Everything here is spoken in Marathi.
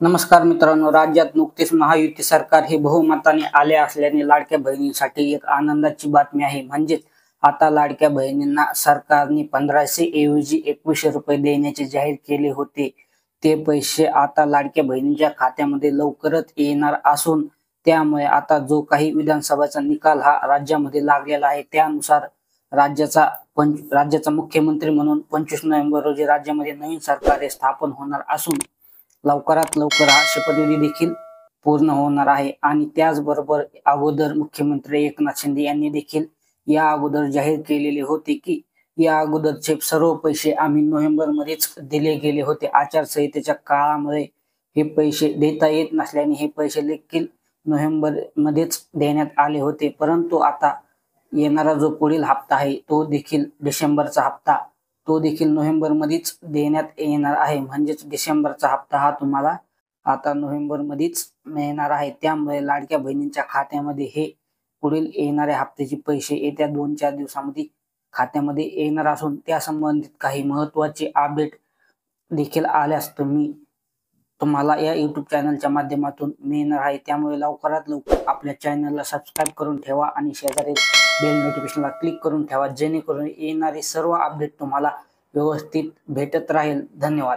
नमस्कार मित्रांनो, राज्यात नुकतेच महायुती सरकार हे बहुमताने आले असल्याने लाडक्या बहिणींसाठी एक आनंदाची बातमी आहे। म्हणजेच आता लाडक्या बहिणींना सरकारने 1500 ऐवजी 2100 रुपये देण्याचे जाहीर केले होते। ते पैसे आता लाडक्या बहिणींच्या खात्यामध्ये लवकरच येणार असून त्यामुळे आता जो काही विधानसभेचा निकाल हा राज्यामध्ये लागलेला आहे त्यानुसार राज्याचा मुख्यमंत्री म्हणून 25 नोव्हेंबर रोजी राज्यामध्ये नवीन सरकार स्थापन होणार असून लवकरात लवकर हा शपथविधी देखील पूर्ण होणार आहे। आणि त्याचबरोबर अगोदर मुख्यमंत्री एकनाथ शिंदे यांनी देखील या अगोदर जाहीर केलेले होते की या अगोदरचे सर्व पैसे आम्ही नोव्हेंबर मध्येच दिले गेले होते। आचारसंहितेच्या काळामध्ये हे पैसे देता येत नसल्याने हे पैसे देखील नोव्हेंबर मध्येच देण्यात आले होते, परंतु आता येणारा जो पुढील हप्ता आहे तो देखील डिसेंबरचा हप्ता तो देखील नोव्हेंबर मध्येच देण्यात येणार आहे। म्हणजेच डिसेंबरचा हप्ता हा तुम्हाला आता नोव्हेंबर मध्येच मिळणार आहे। त्यामुळे लाडक्या बहिणींच्या खात्यामध्ये हे पुढील येणाऱ्या हप्त्याचे पैसे येत्या 2-4 दिवसांमध्ये खात्यामध्ये येणार असून त्या संबंधित काही महत्त्वाचे अपडेट देखील आल्यास तुम्हाला या YouTube चॅनलच्या माध्यमातून मिळणार आहे। त्यामुळे लवकरात लवकर आपल्या चॅनलला सबस्क्राइब करून ठेवा आणि शेजारी बेल नोटिफिकेशनला क्लिक करून ठेवा, जेणेकरून येणारे सर्व अपडेट तुम्हाला व्यवस्थित भेटत राहील। धन्यवाद।